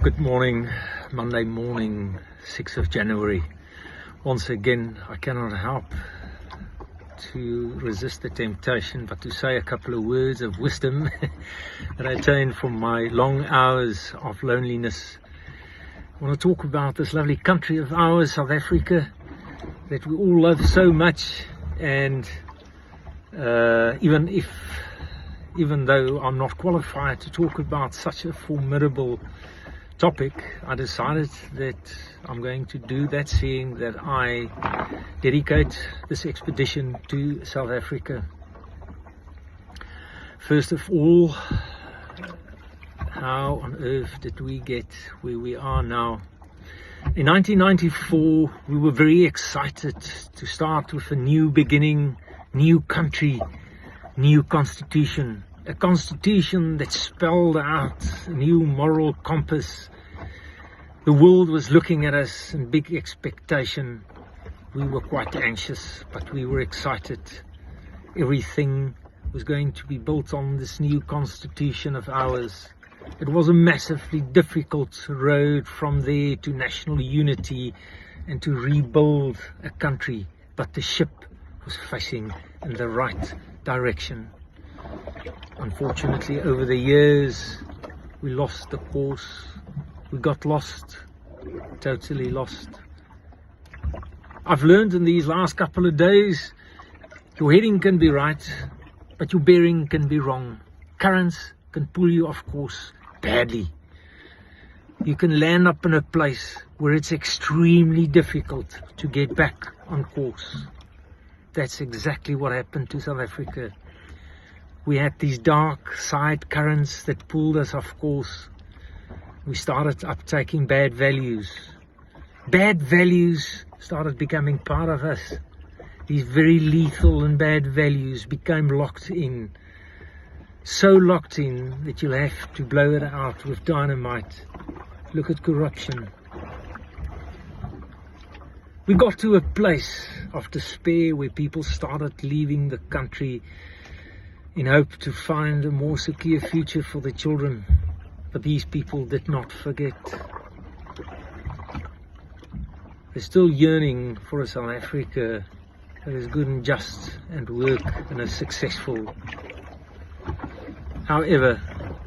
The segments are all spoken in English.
Good morning, Monday morning, 6th of January. Once again, I cannot help to resist the temptation but to say a couple of words of wisdom that I attained from my long hours of loneliness. I want to talk about this lovely country of ours, South Africa, that we all love so much, and even though I'm not qualified to talk about such a formidable topic, I decided that I'm going to do that, seeing that I dedicate this expedition to South Africa. First of all, how on earth did we get where we are now? In 1994, we were very excited to start with a new beginning, new country, new constitution. A constitution that spelled out a new moral compass. The world was looking at us in big expectation. We were quite anxious, but we were excited. Everything was going to be built on this new constitution of ours. It was a massively difficult road from there to national unity and to rebuild a country, but the ship was facing in the right direction. Unfortunately, over the years, we lost the course. We got lost, totally lost. I've learned in these last couple of days, your heading can be right, but your bearing can be wrong. Currents can pull you off course badly. You can land up in a place where it's extremely difficult to get back on course. That's exactly what happened to South Africa. We had these dark side currents that pulled us off course. We started uptaking bad values. Bad values started becoming part of us. These very lethal and bad values became locked in. So locked in that you'll have to blow it out with dynamite. Look at corruption. We got to a place of despair where people started leaving the country in hope to find a more secure future for the children. But these people did not forget. They're still yearning for a South Africa that is good and just and work and is successful. However,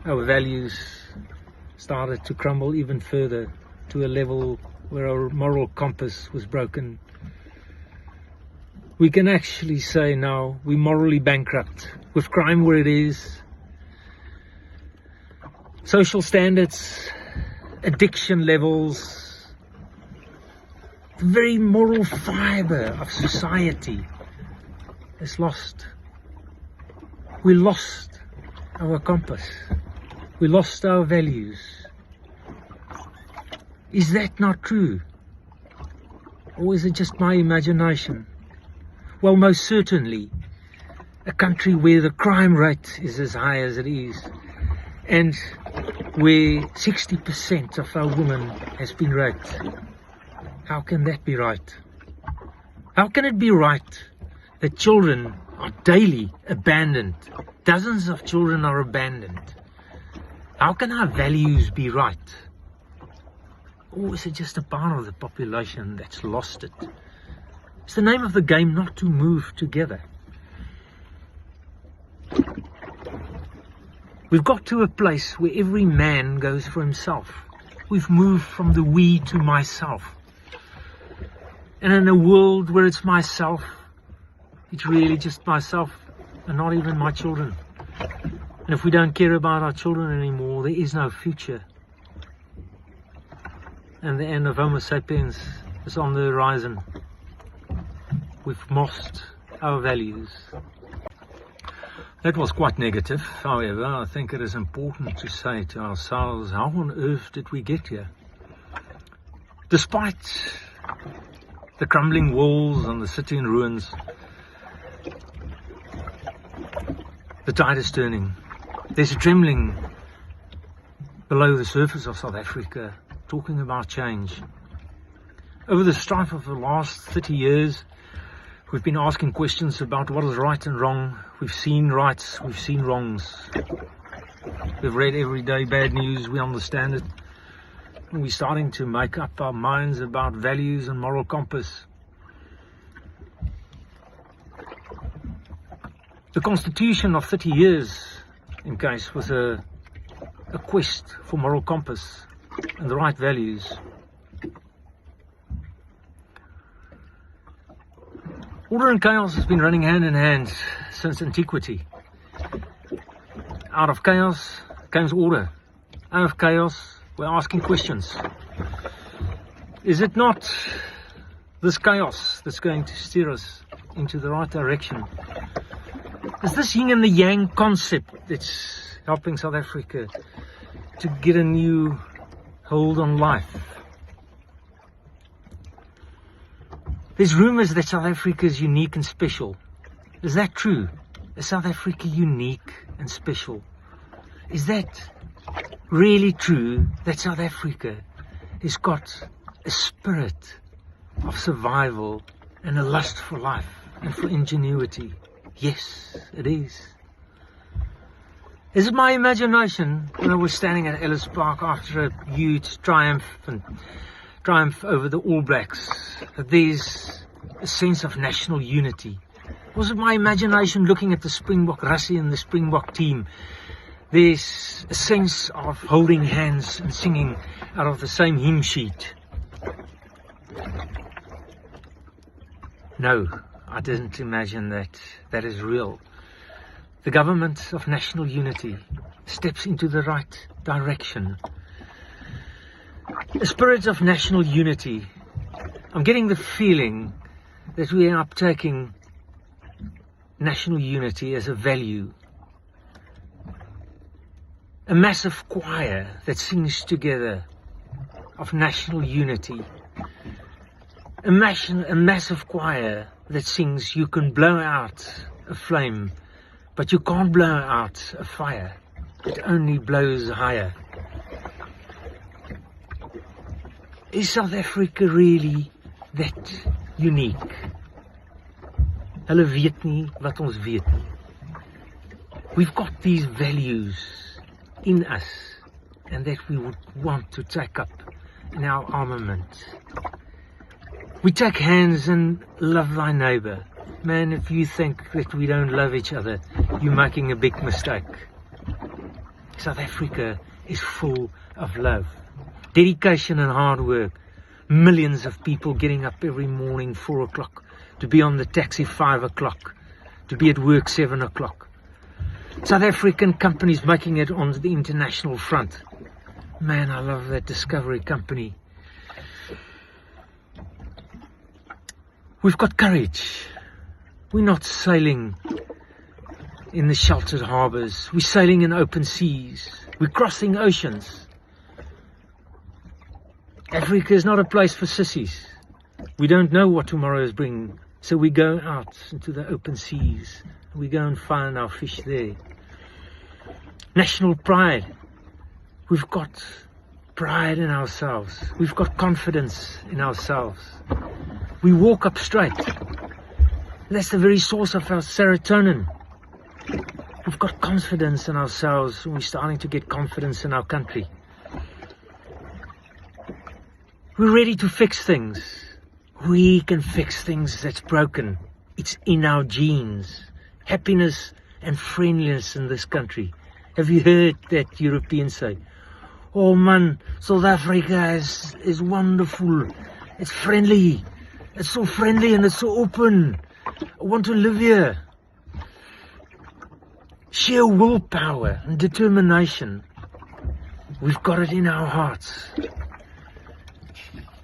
our values started to crumble even further to a level where our moral compass was broken. We can actually say now we're morally bankrupt, with crime where it is, social standards, addiction levels, the very moral fibre of society is lost. We lost our compass. We lost our values. Is that not true? Or is it just my imagination? Well, most certainly, a country where the crime rate is as high as it is, and where 60% of our women has been raped. How can that be right? How can it be right that children are daily abandoned? Dozens of children are abandoned. How can our values be right? Or is it just a part of the population that's lost it? It's the name of the game not to move together. We've got to a place where every man goes for himself. We've moved from the we to myself. And in a world where it's myself, it's really just myself and not even my children. And if we don't care about our children anymore, there is no future. And the end of Homo sapiens is on the horizon. We've lost our values. That was quite negative. However, I think it is important to say to ourselves, how on earth did we get here? Despite the crumbling walls and the city in ruins, the tide is turning. There's a trembling below the surface of South Africa, talking about change. Over the strife of the last 30 years, we've been asking questions about what is right and wrong. We've seen rights, we've seen wrongs. We've read every day bad news, we understand it. We're starting to make up our minds about values and moral compass. The Constitution of 30 years, in case, was a quest for moral compass and the right values. Order and chaos has been running hand in hand since antiquity. Out of chaos comes order. Out of chaos, we're asking questions. Is it not this chaos that's going to steer us into the right direction? Is this yin and the yang concept that's helping South Africa to get a new hold on life? There's rumours that South Africa is unique and special. Is that true? Is South Africa unique and special? Is that really true, that South Africa has got a spirit of survival and a lust for life and for ingenuity? Yes, it is. Is it my imagination when I was standing at Ellis Park after a huge triumph over the All Blacks, that there's a sense of national unity? Was it my imagination looking at the Springbok Rassie and the Springbok team? There's a sense of holding hands and singing out of the same hymn sheet. No, I didn't imagine that. That is real. The government of national unity steps into the right direction. A spirit of national unity. I'm getting the feeling that we are uptaking national unity as a value. A massive choir that sings together of national unity. A massive choir that sings, you can blow out a flame, but you can't blow out a fire. It only blows higher. Is South Africa really that unique? Hulle weet nie wat ons weet nie. We've got these values in us, and that we would want to take up in our armament. We take hands and love thy neighbour. Man, if you think that we don't love each other, you're making a big mistake. South Africa is full of love, dedication and hard work. Millions of people getting up every morning 4 o'clock to be on the taxi 5 o'clock, to be at work 7 o'clock. South African companies making it on the international front. Man, I love that Discovery company. We've got courage. We're not sailing in the sheltered harbours. We're sailing in open seas. We're crossing oceans. Africa is not a place for sissies. We don't know what tomorrow is bringing, so we go out into the open seas. We go and find our fish there. National pride. We've got pride in ourselves. We've got confidence in ourselves. We walk up straight. That's the very source of our serotonin. We've got confidence in ourselves, and we're starting to get confidence in our country. We're ready to fix things. We can fix things that's broken. It's in our genes. Happiness and friendliness in this country. Have you heard that Europeans say, oh man, South Africa is wonderful. It's friendly. It's so friendly and it's so open. I want to live here. Sheer willpower and determination. We've got it in our hearts.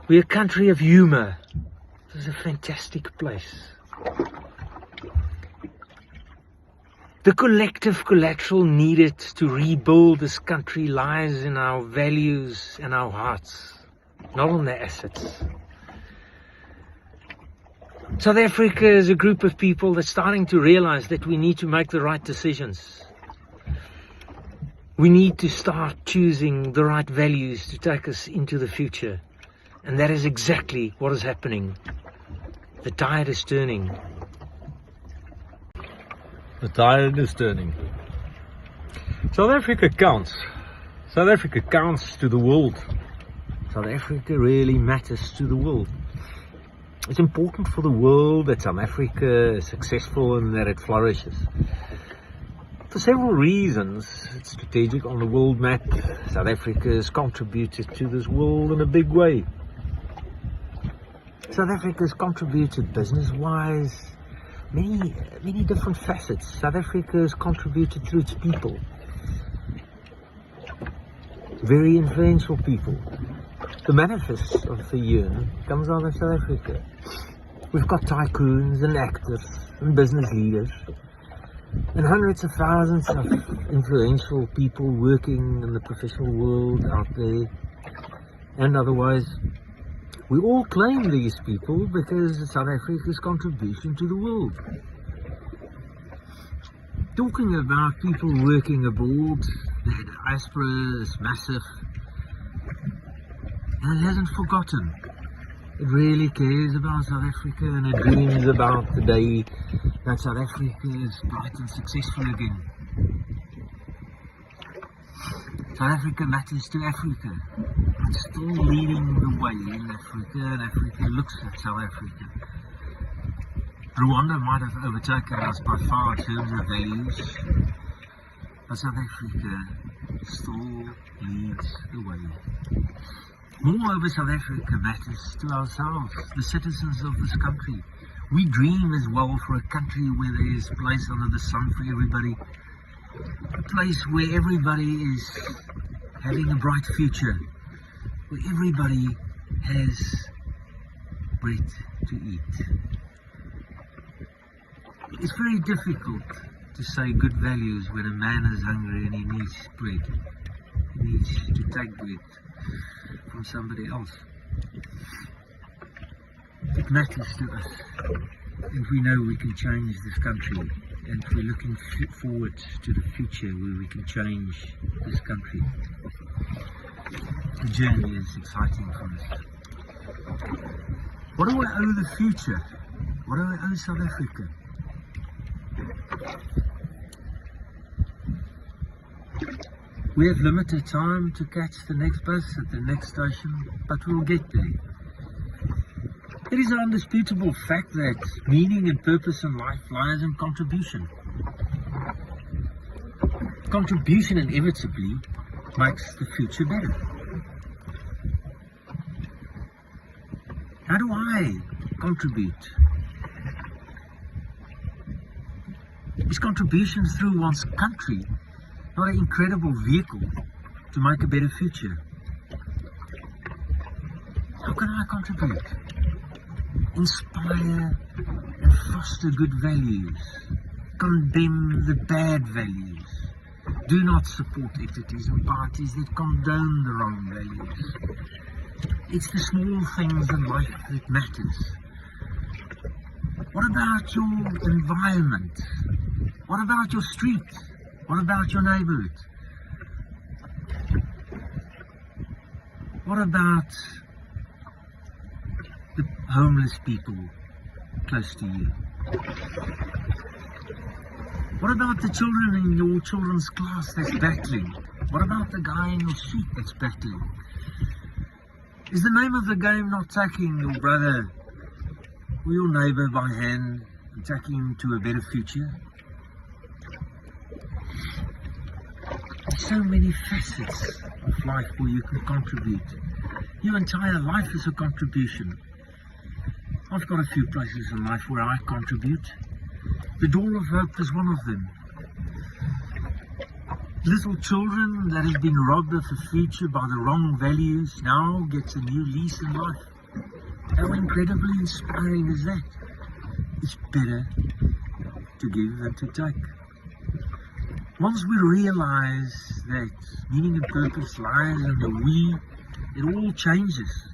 We're a country of humour. This is a fantastic place. The collective collateral needed to rebuild this country lies in our values and our hearts, not on the assets. South Africa is a group of people that's starting to realize that we need to make the right decisions. We need to start choosing the right values to take us into the future. And that is exactly what is happening. The tide is turning. The tide is turning. South Africa counts. South Africa counts to the world. South Africa really matters to the world. It's important for the world that South Africa is successful and that it flourishes. For several reasons, it's strategic on the world map. South Africa has contributed to this world in a big way. South Africa has contributed business-wise, many different facets. South Africa has contributed through its people. Very influential people. The manifest of the UN comes out of South Africa. We've got tycoons and actors and business leaders and hundreds of thousands of influential people working in the professional world out there and otherwise. We all claim these people because of South Africa's contribution to the world. Talking about people working abroad, the diaspora is massive and it hasn't forgotten. It really cares about South Africa and it dreams about the day that South Africa is bright and successful again. South Africa matters to Africa. It's still leading the way in Africa and Africa looks at South Africa. Rwanda might have overtaken us by far in terms of values, but South Africa still leads the way. Moreover, South Africa matters to ourselves, the citizens of this country. We dream as well for a country where there is a place under the sun for everybody, a place where everybody is having a bright future, where everybody has bread to eat. It's very difficult to say good values when a man is hungry and he needs bread. He needs to take bread from somebody else. It matters to us, and we know we can change this country, and we're looking forward to the future where we can change this country. The journey is exciting for us. What do I owe the future? What do I owe South Africa? We have limited time to catch the next bus at the next station, but we'll get there. It is an undisputable fact that meaning and purpose in life lies in contribution. Contribution inevitably makes the future better. How do I contribute? Is contribution through one's country not an incredible vehicle to make a better future? How can I contribute? Inspire and foster good values. Condemn the bad values. Do not support entities and parties that condone the wrong values. It's the small things in life that matters. What about your environment? What about your street? What about your neighborhood? What about the homeless people close to you? What about the children in your children's class that's battling? What about the guy in your street that's battling? Is the name of the game not taking your brother or your neighbor by hand and taking him to a better future? There's so many facets of life where you can contribute. Your entire life is a contribution. I've got a few places in life where I contribute. The Door of Hope is one of them. Little children that have been robbed of a future by the wrong values now gets a new lease in life. How incredibly inspiring is that? It's better to give than to take. Once we realize that meaning and purpose lies in the we, it all changes.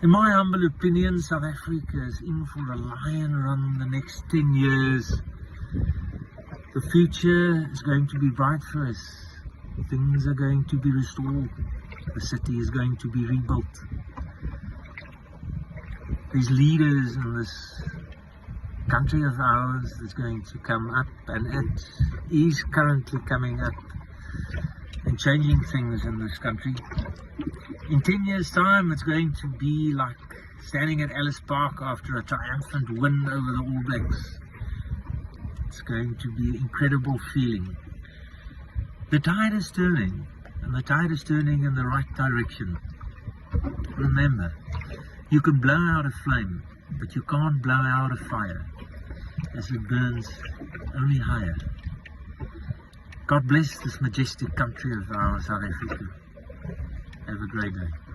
In my humble opinion, South Africa is in for a lion run the next 10 years. The future is going to be bright for us. Things are going to be restored. The city is going to be rebuilt. There's leaders in this country of ours that's going to come up, and it is currently coming up. and changing things in this country. In 10 years' time, it's going to be like standing at Ellis Park after a triumphant win over the All Blacks. It's going to be an incredible feeling. The tide is turning, and the tide is turning in the right direction. Remember, you can blow out a flame, but you can't blow out a fire, as it burns only higher. God bless this majestic country of ours, South Africa. Have a great day.